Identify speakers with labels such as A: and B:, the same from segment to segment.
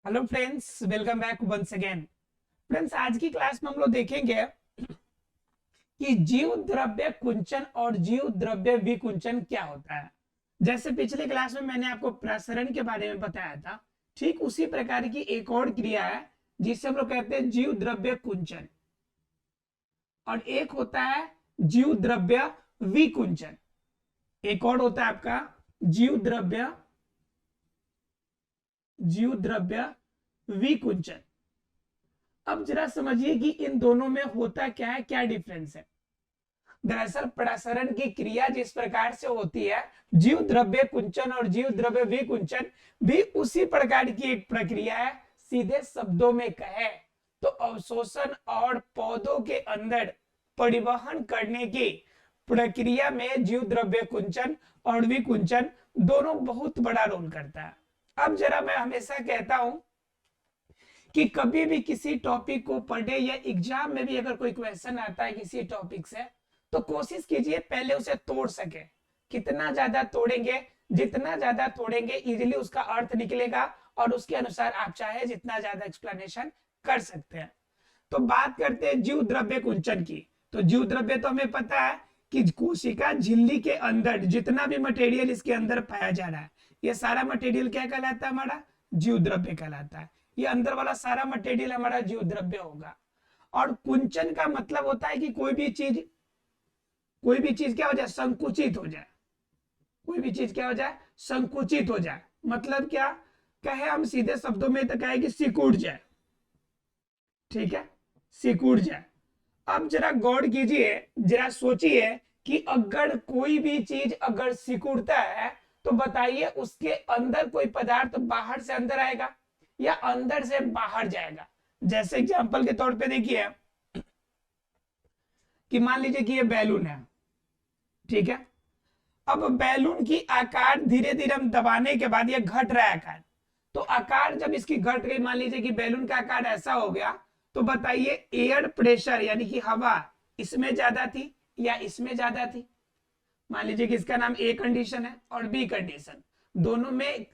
A: Hello friends, welcome back once again. Friends, आज की class में हम लोग देखेंगे कि जीव द्रव्य कुंचन और जीव द्रव्य विकुंचन क्या होता है। जैसे पिछले क्लास में मैंने आपको प्रसरण के बारे में बताया था, ठीक उसी प्रकार की एक और क्रिया है जिसे हम लोग कहते हैं जीव द्रव्य कुंचन, और एक होता है जीव द्रव्य विकुंचन। एक और होता है आपका जीव द्रव्य विकुंचन। अब जरा समझिए कि इन दोनों में होता क्या है, क्या डिफरेंस है। दरअसल प्रसरण की क्रिया जिस प्रकार से होती है, जीव द्रव्य कुंचन और जीव द्रव्य विकुंचन भी उसी प्रकार की एक प्रक्रिया है। सीधे शब्दों में कहे तो अवशोषण और पौधों के अंदर परिवहन करने की प्रक्रिया में जीव द्रव्य कुंचन और विकुंचन दोनों बहुत बड़ा रोल करता है। अब जरा मैं हमेशा कहता हूं कि कभी भी किसी टॉपिक को पढ़े या एग्जाम में भी अगर कोई क्वेश्चन आता है किसी टॉपिक से, तो कोशिश कीजिए पहले उसे तोड़ सके। कितना ज्यादा तोड़ेंगे, जितना ज्यादा तोड़ेंगे इजीली उसका अर्थ निकलेगा और उसके अनुसार आप चाहे जितना ज्यादा एक्सप्लेनेशन कर सकते हैं। तो बात करते हैं जीव द्रव्य कुंचन की। तो जीव द्रव्य तो हमें पता है कि कोशिका झिल्ली के अंदर जितना भी मटेरियल इसके अंदर पाया जा रहा है, ये सारा मटेरियल क्या कहलाता है? हमारा जीव द्रव्य कहलाता है। ये अंदर वाला सारा मटेरियल हमारा जीव द्रव्य होगा। और कुंचन का मतलब होता है कि कोई भी चीज क्या हो जाए, संकुचित हो जाए। कोई भी चीज क्या हो जाए, संकुचित हो जाए। मतलब क्या कहे, हम सीधे शब्दों में तो कहे कि सिकुड़ जाए। ठीक है, सिकुड़ जाए। अब जरा गौर कीजिए, जरा सोचिए कि अगर कोई भी चीज अगर सिकुड़ता है तो बताइए उसके अंदर कोई पदार्थ बाहर से अंदर आएगा या अंदर से बाहर जाएगा। जैसे एग्जांपल के तौर पे देखिए कि मान लीजिए कि ये बैलून है, ठीक है। अब बैलून की आकार धीरे धीरे हम दबाने के बाद ये घट रहा है आकार। तो आकार जब इसकी घट गई, मान लीजिए कि बैलून का आकार ऐसा हो गया, तो बताइए एयर प्रेशर यानी कि हवा इसमें ज्यादा थी या इसमें ज्यादा थी? मान लीजिए कि इसका नाम ए कंडीशन है और बी कंडीशन, दोनों में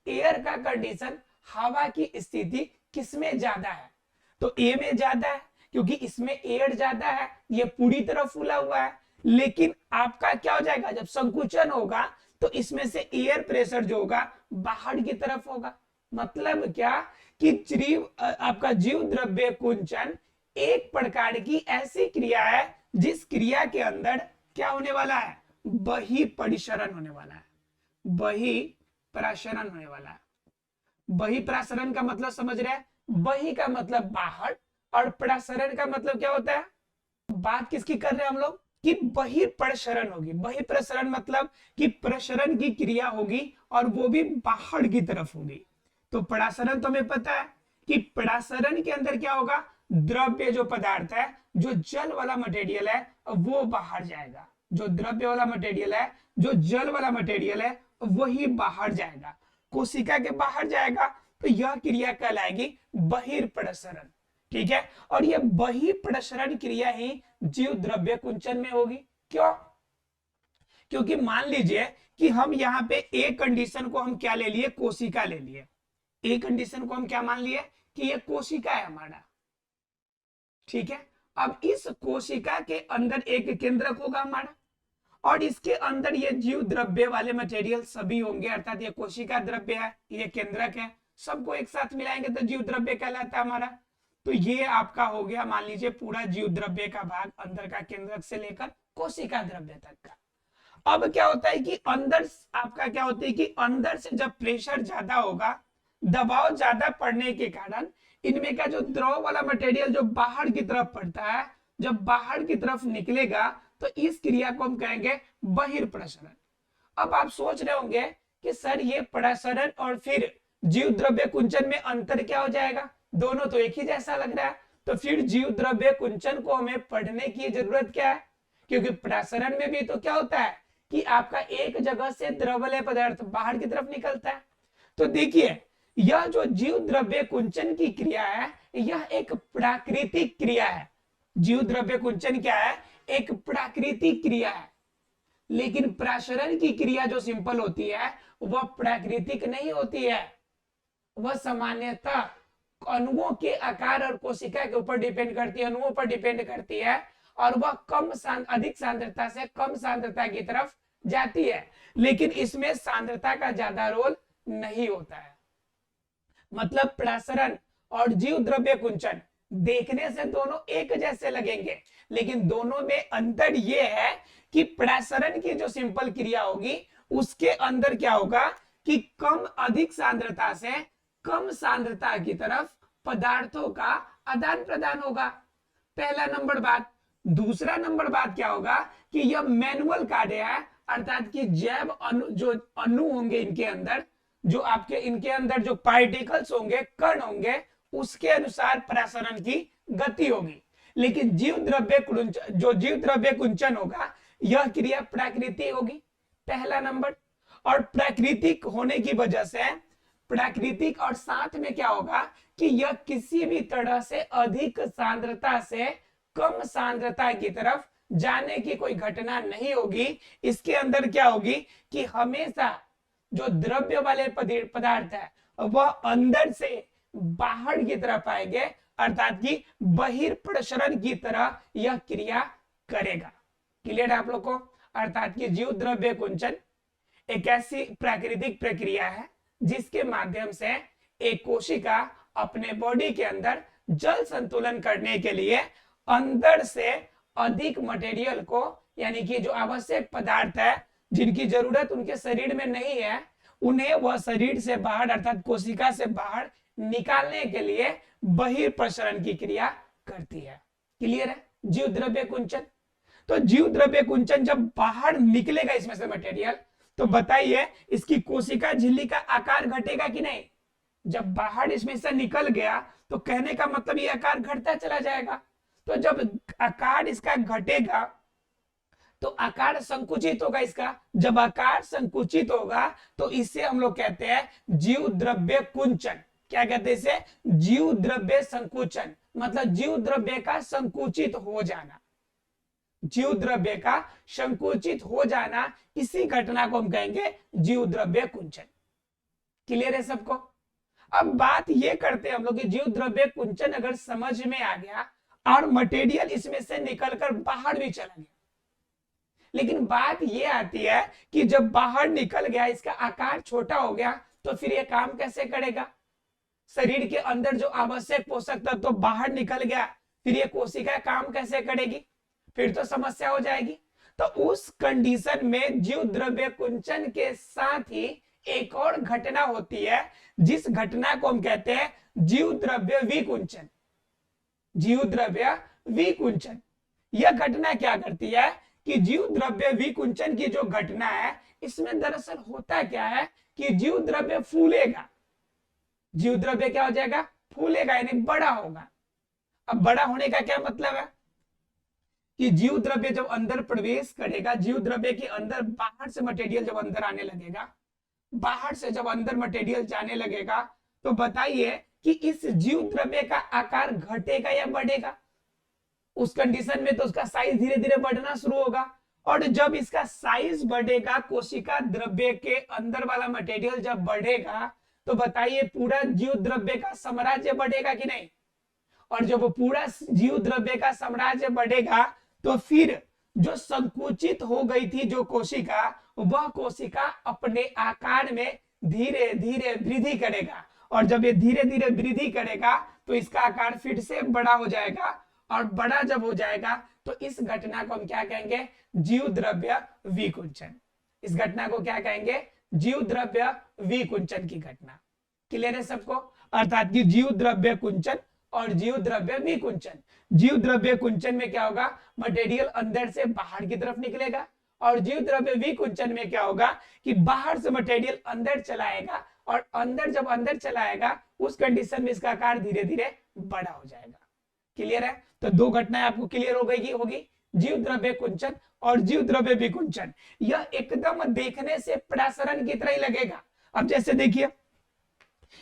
A: एयर का कंडीशन, हवा की स्थिति किसमें ज्यादा है? तो ए में ज्यादा है क्योंकि इसमें एयर ज्यादा है, ये पूरी तरह फूला हुआ है। लेकिन आपका क्या हो जाएगा, जब संकुचन होगा तो इसमें से एयर प्रेशर जो होगा बाहर की तरफ होगा। मतलब क्या कि आपका जीव द्रव्य कुंचन एक प्रकार की ऐसी क्रिया है जिस क्रिया के अंदर क्या होने वाला है, बहिर्परिसरण होने वाला है। बहिर्परासरण होने वाला है। बहिर्परासरण का मतलब समझ रहे हैं? बहि का मतलब बाहर और प्रसरण का मतलब क्या होता है? बात किसकी कर रहे हैं हम लोग कि बहिर्प्रसरण होगी। बहिर्प्रसरण मतलब कि प्रसरण की क्रिया होगी और वो भी बाहर की तरफ होगी। तो प्रसरण तो हमें पता है कि प्रसरण के अंदर क्या होगा, द्रव्य जो पदार्थ है, जो जल वाला मटेरियल है, वो बाहर जाएगा। जो द्रव्य वाला मटेरियल है, जो जल वाला मटेरियल है, वही बाहर जाएगा, कोशिका के बाहर जाएगा। तो यह क्रिया कहलाएगी बहिर्प्रसरण। ठीक है, और यह बहिर्प्रसरण क्रिया ही जीव द्रव्य कुंचन में होगी। क्यों? क्योंकि मान लीजिए कि हम यहाँ पे ए कंडीशन को हम क्या ले लिए, कोशिका ले लिए। ए कंडीशन को हम क्या मान लिए कि ये कोशिका है हमारा। ठीक है, अब इस कोशिका के अंदर एक केंद्रक होगा हमारा, और इसके अंदर ये जीव द्रव्य वाले मटेरियल सभी होंगे, अर्थात ये कोशिका द्रव्य है, ये केंद्रक है, सबको एक साथ मिलाएंगे तो जीव द्रव्य कहलाता है हमारा। तो ये आपका हो गया मान लीजिए पूरा जीव द्रव्य का भाग, अंदर का केंद्रक से लेकर कोशिका द्रव्य तक का। अब क्या होता है कि अंदर आपका क्या होता है कि अंदर से जब प्रेशर ज्यादा होगा, दबाव ज्यादा पड़ने के कारण इनमें का जो द्रव वाला मटेरियल जो बाहर की तरफ पड़ता है, जब बाहर की तरफ निकलेगा तो इस क्रिया को हम कहेंगे बहिर्प्रसरण। अब आप सोच रहे होंगे कि सर ये प्रसरण और फिर जीव द्रव्य कुंचन में अंतर क्या हो जाएगा, दोनों तो एक ही जैसा लग रहा है। तो फिर जीव द्रव्य कुंचन को हमें पढ़ने की जरूरत क्या है? क्योंकि प्रसरण में भी तो क्या होता है कि आपका एक जगह से द्रवलय पदार्थ बाहर की तरफ निकलता है। तो देखिए, यह जो जीव द्रव्य कुंचन की क्रिया है, यह एक प्राकृतिक क्रिया है। जीव द्रव्य कुंचन क्या है? एक प्राकृतिक क्रिया है। लेकिन प्रसरण की क्रिया जो सिंपल होती है वह प्राकृतिक नहीं होती है। वह सामान्यतः अणुओं के आकार और कोशिका के ऊपर डिपेंड करती है, अणुओं पर डिपेंड करती है, और वह अधिक सांद्रता से कम सांद्रता की तरफ जाती है, लेकिन इसमें सांद्रता का ज्यादा रोल नहीं होता है। मतलब प्रसरण और जीव द्रव्य कुंचन देखने से दोनों एक जैसे लगेंगे, लेकिन दोनों में अंतर यह है कि प्रसरण की जो सिंपल क्रिया होगी उसके अंदर क्या होगा कि कम अधिक सांद्रता से कम सांद्रता की तरफ पदार्थों का आदान प्रदान होगा, पहला नंबर बात। दूसरा नंबर बात क्या होगा कि यह मैनुअल कार्य है, अर्थात कि जैव अणु जो अणु होंगे इनके अंदर, जो आपके इनके अंदर जो पार्टिकल्स होंगे, कण होंगे, उसके अनुसार प्रसरण की गति होगी। लेकिन जीव द्रव्य कुंचन होगा, यह क्रिया प्राकृतिक होगी, पहला नंबर। और प्राकृतिक होने की वजह से प्राकृतिक और साथ में क्या होगा कि यह किसी भी तरह से अधिक सांद्रता से कम सांद्रता की तरफ जाने की कोई घटना नहीं होगी। इसके अंदर क्या होगी कि हमेशा जो द्रव्य वाले पदार्थ है वह अंदर से बाहर की तरफ आएंगे, अर्थात कि बहिर्प्रसरण की तरह यह क्रिया करेगा। क्लियर है आप लोग को? अर्थात कि जीव द्रव्य कुंचन एक ऐसी प्राकृतिक प्रक्रिया है जिसके माध्यम से एक कोशिका अपने बॉडी के अंदर जल संतुलन करने के लिए अंदर से अधिक मटेरियल को, यानी कि जो आवश्यक पदार्थ है जिनकी जरूरत उनके शरीर में नहीं है, उन्हें वह शरीर से बाहर अर्थात कोशिका से बाहर निकालने के लिए बहिर्प्रसरण की क्रिया करती है। क्लियर है? जीव द्रव्य कुंचन। तो जीव द्रव्य कुंचन जब बाहर निकलेगा इसमें से मटेरियल, तो बताइए इसकी कोशिका झिल्ली का आकार घटेगा कि नहीं? जब बाहर इसमें से निकल गया तो कहने का मतलब ये आकार घटता चला जाएगा। तो जब आकार इसका घटेगा तो आकार संकुचित होगा इसका। जब आकार संकुचित होगा तो इसे हम लोग कहते हैं जीव द्रव्य कुंचन। क्या कहते हैं इसे? जीव द्रव्य संकुचन। मतलब जीव द्रव्य का संकुचित हो जाना, जीव द्रव्य का संकुचित हो जाना, इसी घटना को हम कहेंगे जीव द्रव्य कुंचन। क्लियर है सबको? अब बात ये करते हैं हम लोग कि जीव द्रव्य कुंचन अगर समझ में आ गया और मटेरियल इसमें से निकलकर बाहर भी चला गया, लेकिन बात ये आती है कि जब बाहर निकल गया, इसका आकार छोटा हो गया, तो फिर ये काम कैसे करेगा? शरीर के अंदर जो आवश्यक पोषक तत्व तो बाहर निकल गया, फिर ये कोशिका काम कैसे करेगी? फिर तो समस्या हो जाएगी। तो उस कंडीशन में जीव द्रव्य कुंचन के साथ ही एक और घटना होती है, जिस घटना को हम कहते हैं जीव द्रव्य विकुंचन। जीव द्रव्य विकुंचन। यह घटना क्या करती है कि जीव द्रव्य विकुंचन की जो घटना है, इसमें दरअसल होता क्या है कि जीव द्रव्य फूलेगा। जीव द्रव्य क्या हो जाएगा? फूलेगा, यानी बड़ा होगा। अब बड़ा होने का क्या मतलब है कि जीव द्रव्य जब अंदर प्रवेश करेगा, जीव द्रव्य के अंदर बाहर से मटेरियल जब अंदर आने लगेगा, बाहर से जब अंदर मटेरियल जाने लगेगा, तो बताइए कि इस जीव द्रव्य का आकार घटेगा या बढ़ेगा? उस कंडीशन में तो उसका साइज धीरे धीरे बढ़ना शुरू होगा, और जब इसका साइज बढ़ेगा, कोशिका द्रव्य के अंदर वाला मटेरियल जब बढ़ेगा, तो बताइए पूरा जीव द्रव्य का साम्राज्य बढ़ेगा कि नहीं? और जब पूरा जीव द्रव्य का साम्राज्य बढ़ेगा तो फिर जो संकुचित हो गई थी जो कोशिका, वह कोशिका अपने आकार में धीरे धीरे वृद्धि करेगा, और जब ये धीरे धीरे वृद्धि करेगा तो इसका आकार फिर से बड़ा हो जाएगा, और बड़ा जब हो जाएगा तो इस घटना को हम क्या कहेंगे? जीव द्रव्य विकुंचन। इस घटना को क्या कहेंगे? जीव द्रव्य विकुंचन की घटना। क्लियर है सबको? अर्थात कि जीव द्रव्य कुंचन और जीव द्रव्य विकुंचन। जीव द्रव्य कुंचन में क्या होगा? मटेरियल अंदर से बाहर की तरफ निकलेगा, और जीव द्रव्य विकुंचन में क्या होगा कि बाहर से मटेरियल अंदर चलाएगा, और अंदर जब अंदर चलाएगा उस कंडीशन में इसका आकार धीरे धीरे बड़ा हो जाएगा। क्लियर है? तो दो घटनाएं आपको क्लियर हो गई होगी, जीव द्रव्य कुंचन और जीव द्रव्य विकुंचन। यह एकदम देखने से प्रसरण की तरह ही लगेगा। अब जैसे देखिए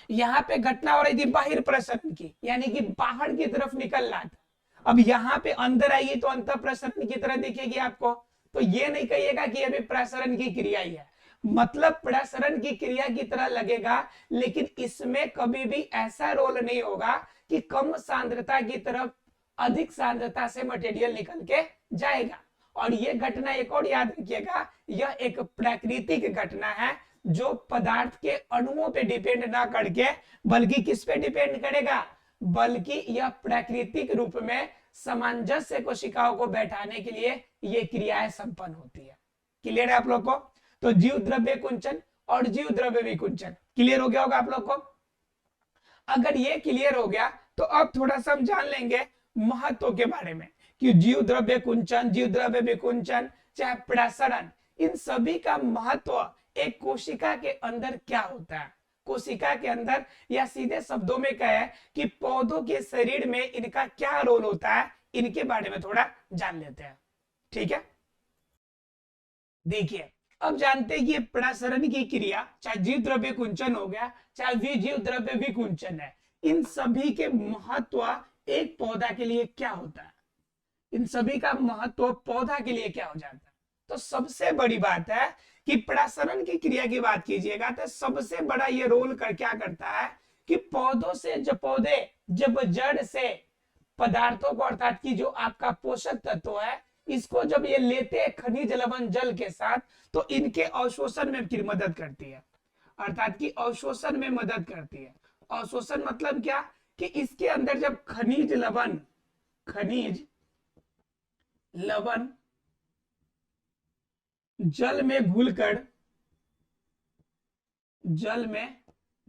A: यहाँ पे घटना हो रही थी बाहिर प्रसरण की, यानी कि बाहर की तरफ निकल रहा था। अब यहाँ पे अंदर आइए तो अंतर प्रसरण की तरह दिखेगी आपको। तो ये नहीं कहिएगा कि अभी प्रसरण की क्रिया ही है, मतलब प्रसरण की क्रिया की तरह लगेगा, लेकिन इसमें कभी भी ऐसा रोल नहीं होगा कि कम सांद्रता की तरफ अधिक सांद्रता से मटेरियल निकल के जाएगा। और ये घटना एक और याद रखिएगा, यह एक प्राकृतिक घटना है जो पदार्थ के अणुओं पे डिपेंड ना करके बल्कि किस पे डिपेंड करेगा, बल्कि यह प्राकृतिक रूप में सामंजस्य कोशिकाओं को बैठाने के लिए ये क्रियाएं संपन्न होती है। क्लियर है आप लोग को? तो जीव द्रव्य कुंचन और जीव द्रव्य विकुंचन क्लियर हो गया होगा आप लोग को। अगर ये क्लियर हो गया तो अब थोड़ा सा हम जान लेंगे महत्व के बारे में कि जीव द्रव्य कुंचन, जीव द्रव्य विकुंचन, चाहे प्रसरण, इन सभी का महत्व एक कोशिका के अंदर क्या होता है। कोशिका के अंदर, या सीधे शब्दों में कहे कि पौधों के शरीर में इनका क्या रोल होता है, इनके बारे में थोड़ा जान लेते हैं। ठीक है, देखिए अब जानते हैं कि प्रसरण की क्रिया, चाहे जीव द्रव्य कुंचन हो गया, चाहे जीव द्रव्य विकुंचन है, इन सभी के महत्व एक पौधा के लिए क्या होता है, इन सभी का महत्व पौधा के लिए क्या हो जाता है। तो सबसे बड़ी बात है कि प्रसरण की क्रिया की बात कीजिएगा तो सबसे बड़ा ये रोल क्या करता है कि पौधों से पौधे जब जड़ से पदार्थों को, अर्थात कि जो आपका पोषक तत्व है, इसको जब ये लेते हैं खनिज लवण जल के साथ, तो इनके अवशोषण में फिर मदद करती है, अर्थात कि अवशोषण में मदद करती है। अवशोषण मतलब क्या कि इसके अंदर जब खनिज लवण जल में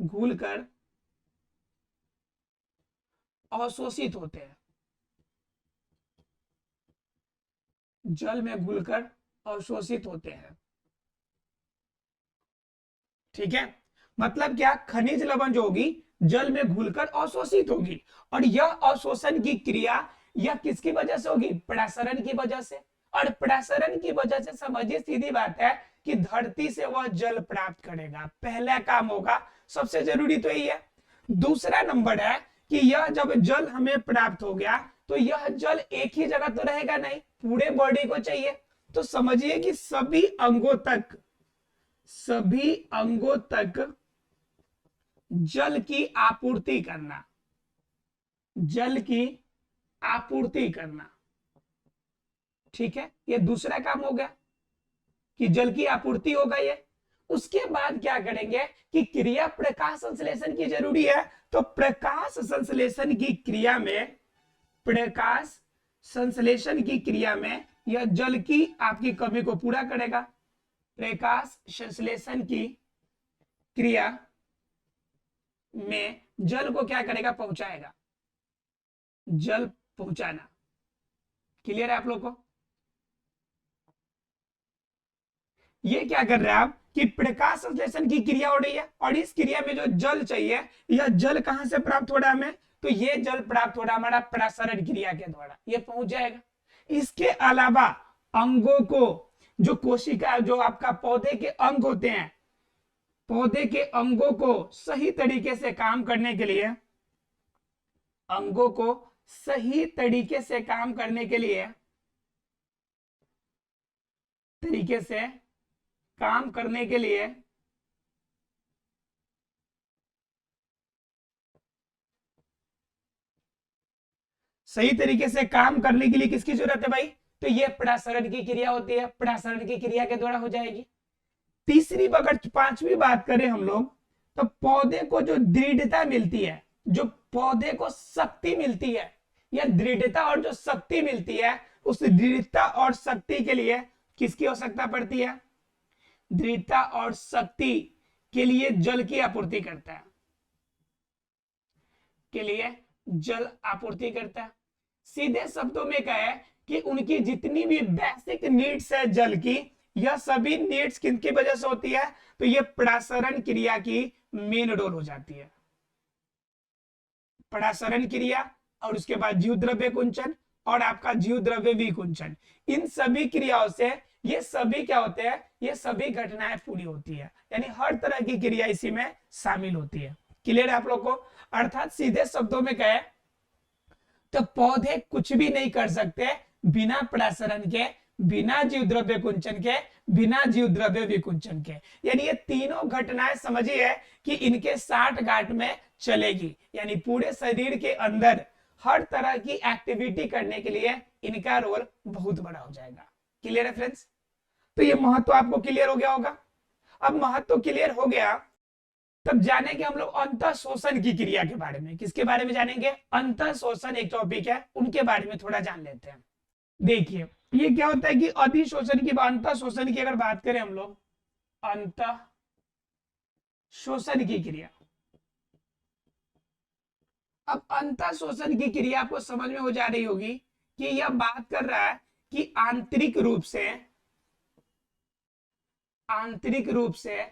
A: घुलकर अवशोषित होते हैं, जल में घुलकर अवशोषित होते हैं। ठीक है, मतलब क्या, खनिज लवण जो होगी जल में घुलकर अवशोषित होगी, और यह अवशोषण की क्रिया यह किसकी वजह से होगी, प्रसरण की वजह से। और प्रसरण की वजह से समझिए सीधी बात है कि धरती से वह जल प्राप्त करेगा, पहला काम होगा, सबसे जरूरी तो यही है। दूसरा नंबर है कि यह जब जल हमें प्राप्त हो गया तो यह जल एक ही जगह तो रहेगा नहीं, पूरे बॉडी को चाहिए। तो समझिए कि सभी अंगों तक जल की आपूर्ति करना, ठीक है, ये दूसरा काम हो गया कि जल की आपूर्ति हो गई है। उसके बाद क्या करेंगे कि क्रिया प्रकाश संश्लेषण की जरूरी है, तो प्रकाश संश्लेषण की क्रिया में यह जल की आपकी कमी को पूरा करेगा। प्रकाश संश्लेषण की क्रिया में जल को क्या करेगा, पहुंचाएगा, जल पहुंचाना। क्लियर है आप लोग को? ये क्या कर रहे हैं आप कि प्रकाश संश्लेषण की क्रिया हो रही है, और इस क्रिया में जो जल चाहिए, यह जल कहां से प्राप्त हो रहा है हमें, तो ये जल प्राप्त हो रहा है हमारा प्रसरण क्रिया के द्वारा, ये पहुंच जाएगा। इसके अलावा अंगों को, जो कोशिका, जो आपका पौधे के अंग होते हैं, पौधे के अंगों को सही तरीके से काम करने के लिए, अंगों को सही तरीके से काम करने के लिए, सही तरीके से काम करने के लिए किसकी जरूरत है भाई, तो ये प्रसरण की क्रिया होती है, प्रसरण की क्रिया के द्वारा हो जाएगी। तीसरी, अगर पांचवी बात करें हम लोग, तो पौधे को जो दृढ़ता मिलती है, जो पौधे को शक्ति मिलती है, या दृढ़ता और जो शक्ति मिलती है, उस दृढ़ता और शक्ति के लिए किसकी आवश्यकता पड़ती है, दृढ़ता और शक्ति के लिए जल की आपूर्ति करता है, सीधे शब्दों में कहे कि उनकी जितनी भी बेसिक नीड्स है जल की, यह सभी नीड्स किनकी वजह से होती है, तो ये प्रसरण क्रिया की मेन रोल हो जाती है। प्रसरण क्रिया, और उसके बाद जीव द्रव्य कुंचन और आपका जीव द्रव्य विकुंचन, इन सभी क्रियाओं से ये सभी क्या होते हैं, ये सभी घटनाएं पूरी होती है, यानी हर तरह की क्रिया इसी में शामिल होती है। क्लियर है आप लोग को? अर्थात सीधे शब्दों में कहे तो पौधे कुछ भी नहीं कर सकते बिना प्रसरण के, बिना जीव द्रव्य कुंचन के, बिना जीव द्रव्य विकुंचन के। यानी ये तीनों घटनाएं समझिए कि इनके 60 गांठ में चलेगी, यानी पूरे शरीर के अंदर हर तरह की एक्टिविटी करने के लिए इनका रोल बहुत बड़ा हो जाएगा। क्लियर है फ्रेंड्स? तो ये महत्व आपको क्लियर हो गया होगा। अब महत्व क्लियर हो गया, तब जानेंगे हम लोग अंतः शोषण की क्रिया के बारे में। किसके बारे में जानेंगे? अंतः शोषण एक टॉपिक है, उनके बारे में थोड़ा जान लेते हैं। देखिए ये क्या होता है कि अधिशोषण की, अंतः शोषण की अगर बात करें हम लोग, अंतः शोषण की क्रिया। अब अंतः शोषण की क्रिया आपको समझ में हो जा रही होगी कि यह बात कर रहा है कि आंतरिक रूप से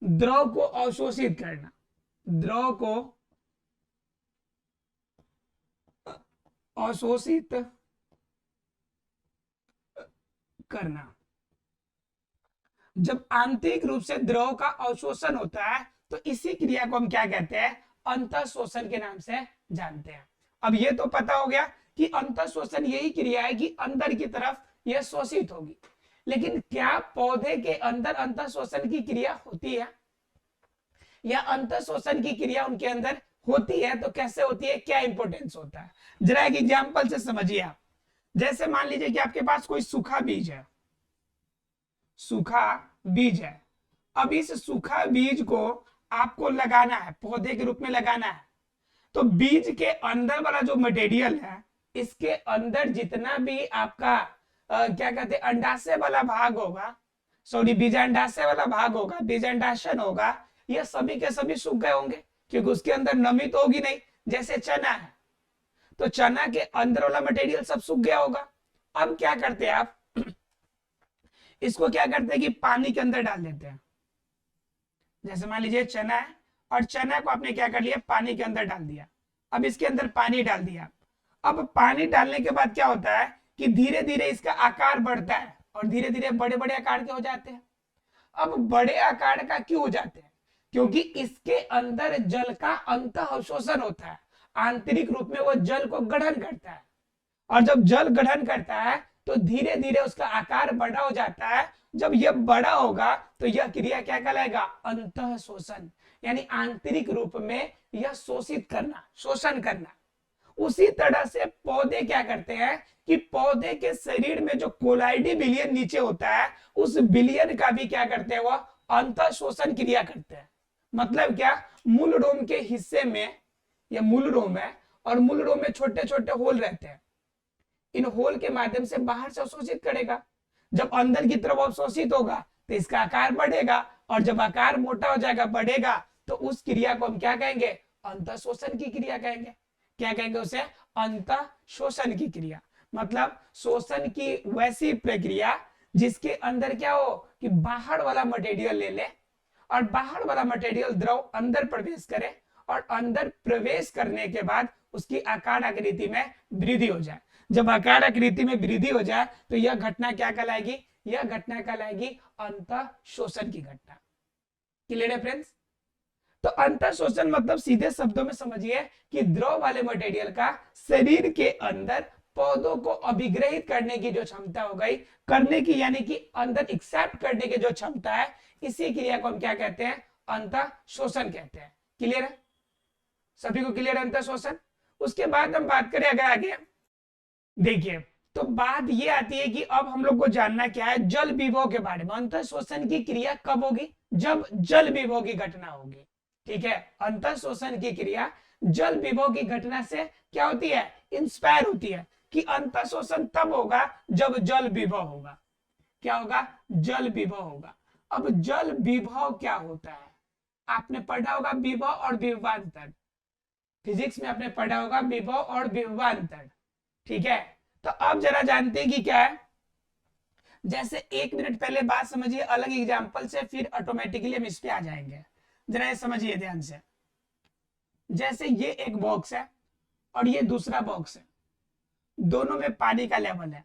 A: द्रव को अवशोषित करना, द्रव को अवशोषित करना। जब आंतरिक रूप से द्रव का अवशोषण होता है तो इसी क्रिया को हम क्या कहते हैं? अंतः शोषण के नाम से जानते हैं। अब ये तो पता हो गया कि अंतः शोषण यही क्रिया है कि अंदर की तरफ यह शोषित होगी, लेकिन क्या पौधे के अंदर अंतः शोषण की क्रिया होती है, या अंतः शोषण की क्रिया उनके अंदर होती है तो कैसे होती है, क्या इंपॉर्टेंस होता है? जरा एक एग्जांपल से समझिए आप। जैसे मान लीजिए कि आपके पास कोई सूखा बीज है, सूखा बीज है। अब इस सूखा बीज को आपको लगाना है, पौधे के रूप में लगाना है। तो बीज के अंदर वाला जो मटेरियल है, इसके अंदर जितना भी आपका क्या कहते हैं, अंडाशय वाला भाग होगा, सॉरी बीजांडाशय वाला भाग होगा, बीजांडाशन होगा, ये सभी के सभी सूख गए होंगे, क्योंकि उसके अंदर नमी तो होगी नहीं। जैसे चना है तो चना के अंदर वाला मटेरियल सब सूख गया होगा। अब क्या करते हैं आप, इसको क्या करते हैं कि पानी के अंदर डाल देते हैं। जैसे मान लीजिए चना है और चना को आपने क्या कर लिया, पानी के अंदर डाल दिया। अब इसके अंदर पानी डाल दिया। अब पानी डालने के बाद क्या होता है कि धीरे धीरे इसका आकार बढ़ता है और धीरे धीरे बड़े बड़े आकार के हो जाते हैं। अब बड़े आकार का क्यों हो जाते हैं? क्योंकि इसके अंदर जल का अंतः अवशोषण होता है, आंतरिक रूप में वो जल को गठन करता है, और जब जल गठन करता है तो धीरे धीरे उसका आकार बड़ा हो जाता है। जब यह बड़ा होगा तो यह क्रिया क्या कहलाएगा? अंतः शोषण, यानी आंतरिक रूप में यह शोषित करना, शोषण करना। उसी तरह से पौधे क्या करते हैं कि पौधे के शरीर में जो कोलाइडी विलियन नीचे होता है, उस विलियन का भी क्या करते हैं, वह अंतः शोषण क्रिया करते हैं। मतलब क्या, मूल रोम के हिस्से में, यह मूल रोम है और मूल रोम में छोटे छोटे होल रहते हैं, इन होल के माध्यम से बाहर से अवशोषित करेगा। जब अंदर की तरफ अवशोषित होगा तो इसका आकार बढ़ेगा, और जब आकार मोटा हो जाएगा, बढ़ेगा, तो उस क्रिया को हम क्या कहेंगे? अंतः शोषण की क्रिया कहेंगे। क्या कहेंगे उसे? अंतः शोषण की क्रिया। मतलब शोषण की वैसी प्रक्रिया जिसके अंदर क्या हो कि बाहर वाला मटेरियल ले ले और बाहर वाला मटेरियल द्रव अंदर प्रवेश करे, और अंदर प्रवेश करने के बाद उसकी आकार आकृति में वृद्धि हो जाए। जब आकार आकृति में वृद्धि हो जाए तो यह घटना क्या कहलाएगी? यह घटना कहलाएगी अंतः शोषण की घटना। क्लियर है फ्रेंड्स? तो अंतः शोषण मतलब सीधे शब्दों में समझिए कि द्रव वाले मटेरियल का शरीर के अंदर पौधों को अभिग्रहित करने की जो क्षमता हो गई, करने की यानी कि अंदर एक्सेप्ट करने की जो क्षमता है, इसी क्रिया को हम क्या कहते हैं? अंतः शोषण कहते हैं। क्लियर है? सभी को क्लियर है अंतः शोषण? उसके बाद हम बात करें अगर आगे, देखिए तो बात ये आती है कि अब हम लोग को जानना क्या है? जल विभव के बारे में। अंतः शोषण की क्रिया कब होगी? जब जल विभव की घटना होगी। ठीक है, अंतः शोषण की क्रिया जल विभव की घटना से क्या होती है? इंस्पायर होती है कि अंतः शोषण तब होगा जब जल विभव होगा। क्या होगा? जल विभव होगा। अब जल विभव क्या होता है? आपने पढ़ा होगा विभव और विभवांतर, फिजिक्स में आपने पढ़ा होगा विभव और विभवांतर। ठीक है, तो अब जरा जानते हैं कि क्या है। जैसे 1 मिनट पहले बात समझिए अलग एग्जांपल से, फिर ऑटोमेटिकली हम इस पे आ जाएंगे। जरा ये समझिए ध्यान से। जैसे ये एक बॉक्स है और ये दूसरा बॉक्स है, दोनों में पानी का लेवल है।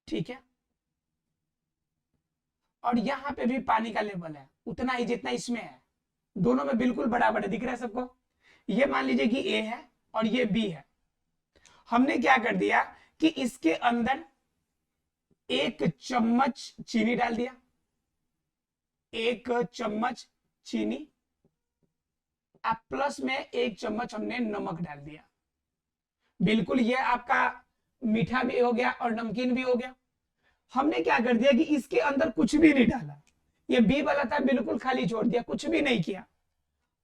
A: ठीक है, और यहां पे भी पानी का लेवल है, उतना ही जितना इसमें है। दोनों में बिल्कुल बराबर है, दिख रहा है सबको? ये मान लीजिए कि ए है और ये बी है। हमने क्या कर दिया कि इसके अंदर 1 चम्मच चीनी डाल दिया, 1 चम्मच चीनी, अब प्लस में 1 चम्मच हमने नमक डाल दिया। बिल्कुल ये आपका मीठा भी हो गया और नमकीन भी हो गया। हमने क्या कर दिया कि इसके अंदर कुछ भी नहीं डाला, ये बी वाला था बिल्कुल खाली छोड़ दिया, कुछ भी नहीं किया।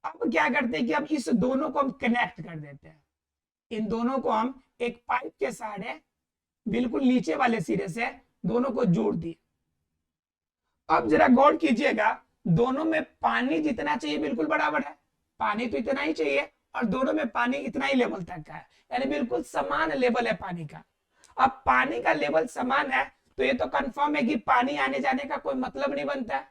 A: अब क्या करते हैं कि अब इस दोनों को हम कनेक्ट कर देते हैं, इन दोनों को हम एक पाइप के सहारे बिल्कुल नीचे वाले सिरे से दोनों को जोड़ दिए। अब जरा गौर कीजिएगा, दोनों में पानी जितना चाहिए बिल्कुल बराबर है, पानी तो इतना ही चाहिए और दोनों में पानी इतना ही लेवल तक का है, यानी बिल्कुल समान लेवल है पानी का। अब पानी का लेवल समान है तो ये तो कंफर्म है कि पानी आने जाने का कोई मतलब नहीं बनता है,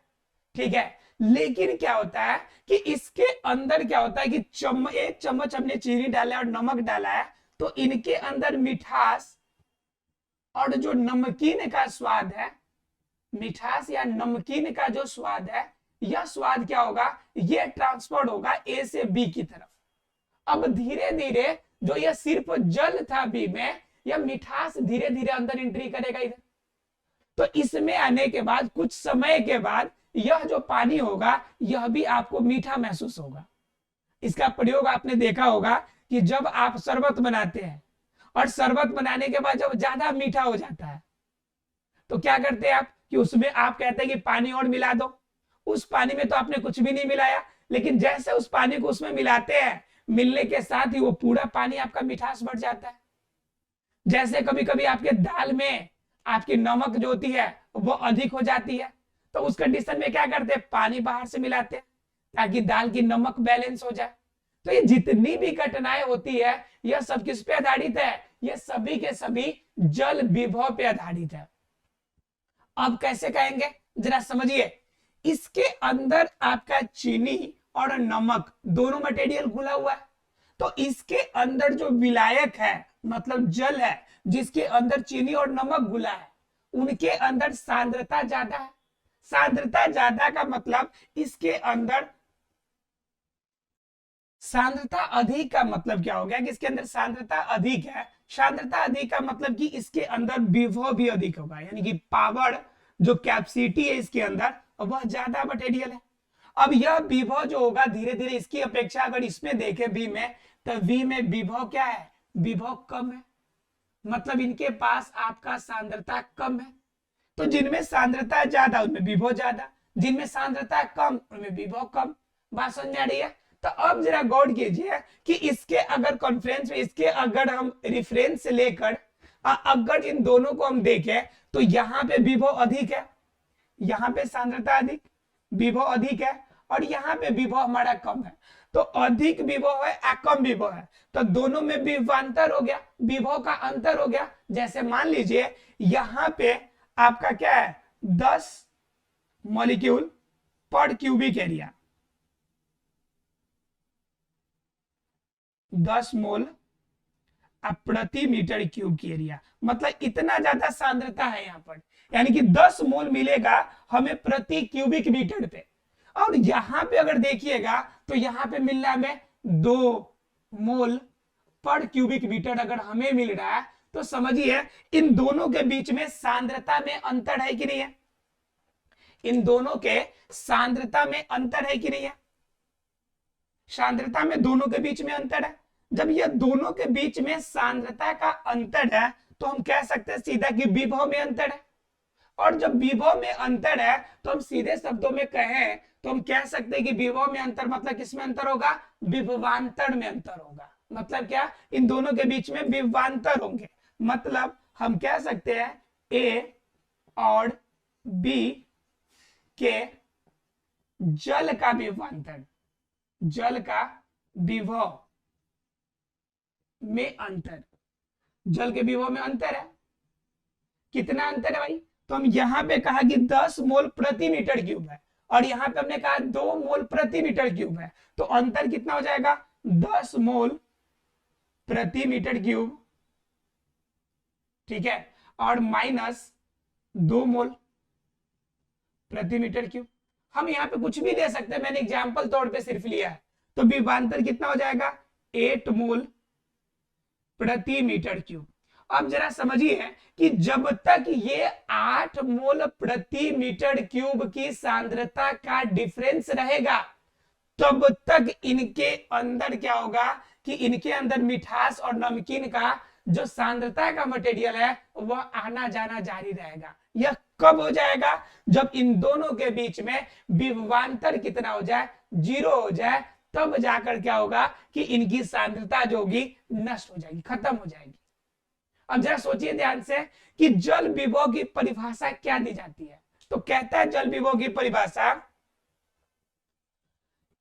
A: ठीक है। लेकिन क्या होता है कि इसके अंदर क्या होता है कि 1 चम्मच हमने चीनी डाला और नमक डाला है, तो इनके अंदर मिठास और जो नमकीन का स्वाद है, मिठास या नमकीन का जो स्वाद है, यह स्वाद क्या होगा, ये ट्रांसफर होगा ए से बी की तरफ। अब धीरे धीरे जो यह सिर्फ जल था बी में, यह मिठास धीरे धीरे अंदर एंट्री करेगा इधर। तो इसमें आने के बाद कुछ समय के बाद यह जो पानी होगा यह भी आपको मीठा महसूस होगा। इसका प्रयोग आपने देखा होगा कि जब आप शरबत बनाते हैं और शरबत बनाने के बाद जब ज्यादा मीठा हो जाता है तो क्या करते हैं आप कि उसमें आप कहते हैं कि पानी और मिला दो। उस पानी में तो आपने कुछ भी नहीं मिलाया, लेकिन जैसे उस पानी को उसमें मिलाते हैं, मिलने के साथ ही वो पूरा पानी आपका मिठास बढ़ जाता है। जैसे कभी कभी आपके दाल में आपकी नमक जो होती है वो अधिक हो जाती है, तो उस कंडीशन में क्या करते हैं, पानी बाहर से मिलाते हैं ताकि दाल की नमक बैलेंस हो जाए। तो ये जितनी भी घटनाएं होती है यह सब किस पे आधारित है, ये सभी के सभी जल विभव पे आधारित है। अब कैसे कहेंगे जरा समझिए, इसके अंदर आपका चीनी और नमक दोनों मटेरियल घुला हुआ है, तो इसके अंदर जो विलायक है मतलब जल है जिसके अंदर चीनी और नमक घुला है, उनके अंदर सांद्रता ज्यादा है। सांद्रता ज्यादा का मतलब इसके अंदर सांद्रता अधिक का मतलब क्या हो गया कि इसके अंदर सांद्रता अधिक है। सांद्रता अधिक का मतलब कि इसके अंदर विभव भी अधिक होगा, यानी कि पावर जो कैपेसिटी है इसके अंदर वह ज्यादा मटेरियल है। अब यह विभव जो होगा धीरे धीरे इसकी अपेक्षा अगर इसमें देखे बी में, तो बी में विभव क्या है, विभव कम है, मतलब इनके पास आपका सांद्रता कम है। तो जिनमें सांद्रता ज्यादा उनमें विभव ज्यादा, जिनमें सांद्रता कम उनमें विभव कम। बात समझ में आ रही है। तो अब जरा गौर कीजिए कि इसके अगर कॉन्फ्रेंस में इसके अगर हम रिफरेंस लेकर अगर इन दोनों को हम देखें तो यहाँ पे विभव अधिक है, यहाँ पे सांद्रता अधिक, विभव अधिक है, और यहाँ पे विभव हमारा कम है। तो अधिक विभव है या कम विभव है, तो दोनों में विभवांतर हो गया, विभव का अंतर हो गया। जैसे मान लीजिए यहाँ पे आपका क्या है 10 मॉलिक्यूल पर क्यूबिक एरिया, 10 मोल प्रति मीटर क्यूब की एरिया, मतलब इतना ज्यादा सांद्रता है यहाँ पर, यानी कि 10 मोल मिलेगा हमें प्रति क्यूबिक मीटर पे। और यहाँ पे अगर देखिएगा तो यहाँ पे मिल रहा है 2 मोल पर क्यूबिक मीटर अगर हमें मिल रहा है, तो समझिए इन दोनों के बीच में सांद्रता में अंतर है कि नहीं है, इन दोनों के सांद्रता में अंतर है कि नहीं है, सांद्रता में दोनों के बीच में अंतर है। जब ये दोनों के बीच में सांद्रता का अंतर है तो हम कह सकते हैं सीधा कि विभव में अंतर है। और जब विभव में अंतर है तो हम सीधे शब्दों में कहें तो हम कह सकते हैं कि विभव में अंतर मतलब किसमें अंतर होगा, विभवांतर में अंतर होगा। मतलब क्या, इन दोनों के बीच में विभवांतर होंगे। मतलब हम कह सकते हैं ए और बी के जल का विभवांतर, जल का विभव में अंतर, जल के विभव में अंतर है। कितना अंतर है भाई, तो हम यहाँ पे कहा कि 10 मोल प्रति मीटर क्यूब है और यहाँ पे हमने कहा 2 मोल प्रति मीटर क्यूब है, तो अंतर कितना हो जाएगा 10 मोल प्रति मीटर क्यूब, ठीक है, और माइनस 2 मोल प्रति मीटर क्यूब। हम यहाँ पे कुछ भी ले सकते हैं, मैंने एग्जाम्पल तौर पे सिर्फ लिया है। तो विभवांतर कितना हो जाएगा 8 मोल प्रति मीटर क्यूब। अब जरा समझिए कि जब तक ये 8 मोल प्रति मीटर क्यूब की सांद्रता का डिफरेंस रहेगा तब तक इनके अंदर क्या होगा कि इनके अंदर मिठास और नमकीन का जो सांद्रता का मटेरियल है वह आना जाना जारी रहेगा। यह कब हो जाएगा? जब इन दोनों के बीच में विभवांतर कितना हो जाए, 0 हो जाए, तब जाकर क्या होगा कि इनकी सांद्रता जो होगी नष्ट हो जाएगी, खत्म हो जाएगी। अब जरा सोचिए ध्यान से कि जल विभव की परिभाषा क्या दी जाती है। तो कहता है जल विभव की परिभाषा,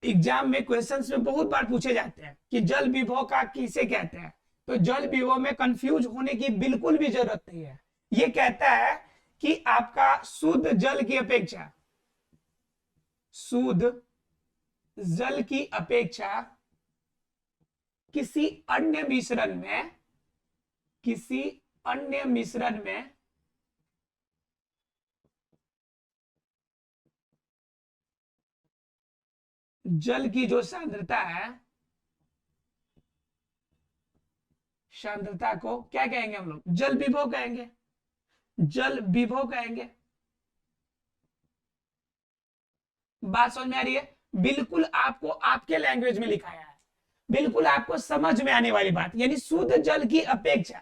A: एग्जाम में क्वेश्चंस में बहुत बार पूछे जाते हैं कि जल विभव का किसे कहते हैं। तो जल विभव में कंफ्यूज होने की बिल्कुल भी जरूरत नहीं है। ये कहता है कि आपका शुद्ध जल की अपेक्षा, शुद्ध जल की अपेक्षा किसी अन्य मिश्रण में, किसी अन्य मिश्रण में जल की जो सांद्रता है, सांद्रता को क्या कहेंगे हम लोग? जल विभव कहेंगे, जल विभव कहेंगे। बात समझ में आ रही है? बिल्कुल आपको आपके लैंग्वेज में लिखाया है, बिल्कुल आपको समझ में आने वाली बात। यानी शुद्ध जल की अपेक्षा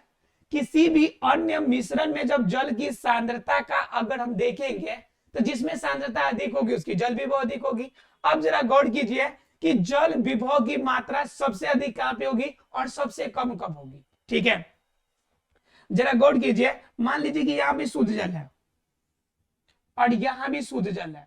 A: किसी भी अन्य मिश्रण में जब जल की सांद्रता का अगर हम देखेंगे तो जिसमें सांद्रता अधिक होगी उसकी जल विभव अधिक होगी। अब जरा गौर कीजिए कि जल विभव की मात्रा सबसे अधिक कहां पे होगी और सबसे कम कब होगी। ठीक है, जरा गौर कीजिए। मान लीजिए कि यहां भी शुद्ध जल है और यहां भी शुद्ध जल है।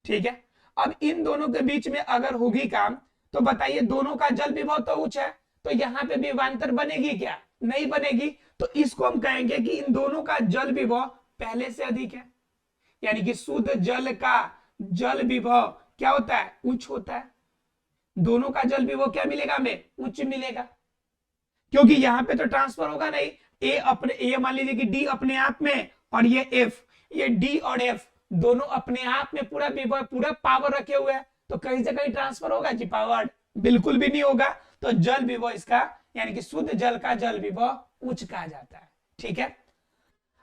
A: ठीक है, अब इन दोनों के बीच में अगर होगी काम तो बताइए दोनों का जल विभव तो उच्च है, तो यहाँ पे विभवांतर बनेगी क्या? नहीं बनेगी। तो इसको हम कहेंगे कि इन दोनों का जल विभव पहले से अधिक है। यानी कि शुद्ध जल का जल विभव क्या होता है? उच्च होता है। दोनों का जल विभव क्या मिलेगा हमें? उच्च मिलेगा, क्योंकि यहाँ पे तो ट्रांसफर होगा नहीं। ए अपने, ये मान लीजिए कि डी अपने आप में और ये एफ, ये डी और एफ दोनों अपने आप में पूरा विभव, पूरा पावर रखे हुए हैं, तो कहीं से कहीं ट्रांसफर होगा जी पावर? बिल्कुल भी नहीं होगा। तो जल विभव इसका यानी कि शुद्ध जल का जल विभव उच्च कहा जाता है। ठीक है,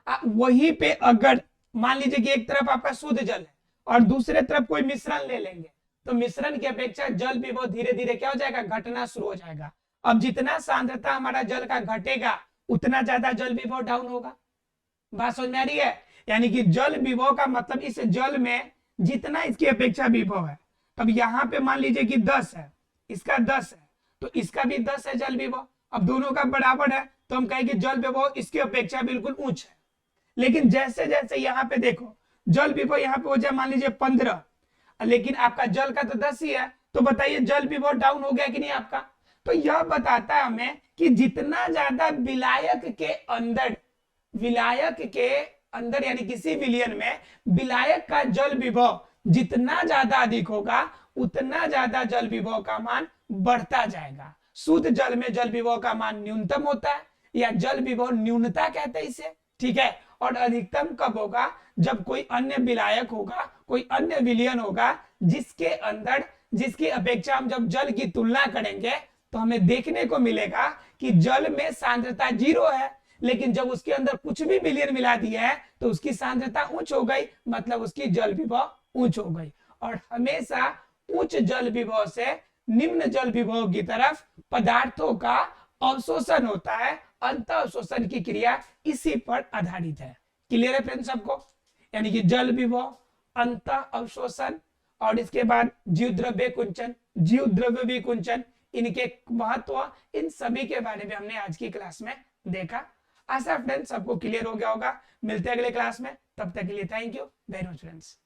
A: वहीं पे अगर मान लीजिए कि एक तरफ आपका शुद्ध जल है और दूसरे तरफ कोई मिश्रण ले लेंगे तो मिश्रण की अपेक्षा जल विभव धीरे धीरे क्या हो जाएगा? घटना शुरू हो जाएगा। अब जितना सांद्रता हमारा जल का घटेगा उतना ज्यादा जल विभव डाउन होगा। बात समझ में आ रही है? यानी कि जल विभव का मतलब इस जल में जितना इसकी अपेक्षा विभव है, अब यहाँ पे मान लीजिए कि 10 है, इसका 10 है, तो इसका भी 10 है जल विभव। अब दोनों का बराबर है तो हम कहेंगे जल विभव इसकी अपेक्षा बिल्कुल उच्च है। लेकिन जैसे जैसे यहाँ पे देखो जल विभव यहाँ पे हो जाए मान लीजिए 15, लेकिन आपका जल का तो 10 ही है, तो बताइए जल विभव डाउन हो गया कि नहीं आपका? तो यह बताता है हमें कि जितना ज्यादा विलायक के अंदर, विलायक के अंदर यानी किसी विलयन में विलायक का जल विभव जितना ज्यादा अधिक होगा उतना ज्यादा जल विभव का मान बढ़ता जाएगा। शुद्ध जल में जल विभव का मान न्यूनतम होता है या जल विभव न्यूनता कहते हैं इसे। ठीक है, और अधिकतम कब होगा? जब कोई अन्य विलायक होगा, कोई अन्य विलयन होगा जिसके अंदर, जिसकी अपेक्षा हम जब जल की तुलना करेंगे तो हमें देखने को मिलेगा कि जल में सांद्रता 0 है, लेकिन जब उसके अंदर कुछ भी विलयन मिला दिया है तो उसकी सांद्रता उच्च हो गई, मतलब उसकी जल विभव उच्च हो गई। और हमेशा उच्च जल विभव से निम्न जल विभव की तरफ पदार्थों का अवशोषण होता है। अंत अवशोषण की क्रिया इसी पर आधारित है। क्लियर है फ्रेंड्स सबको? यानी कि जल विभव, अंत अवशोषण और इसके बाद जीव द्रव्य कुंचन, जीव द्रव्य विकुंचन, इनके महत्व, इन सभी के बारे में हमने आज की क्लास में देखा। आशा फ्रेंड्स सबको क्लियर हो गया होगा। मिलते हैं अगले क्लास में, तब तक के लिए thank you very much friends.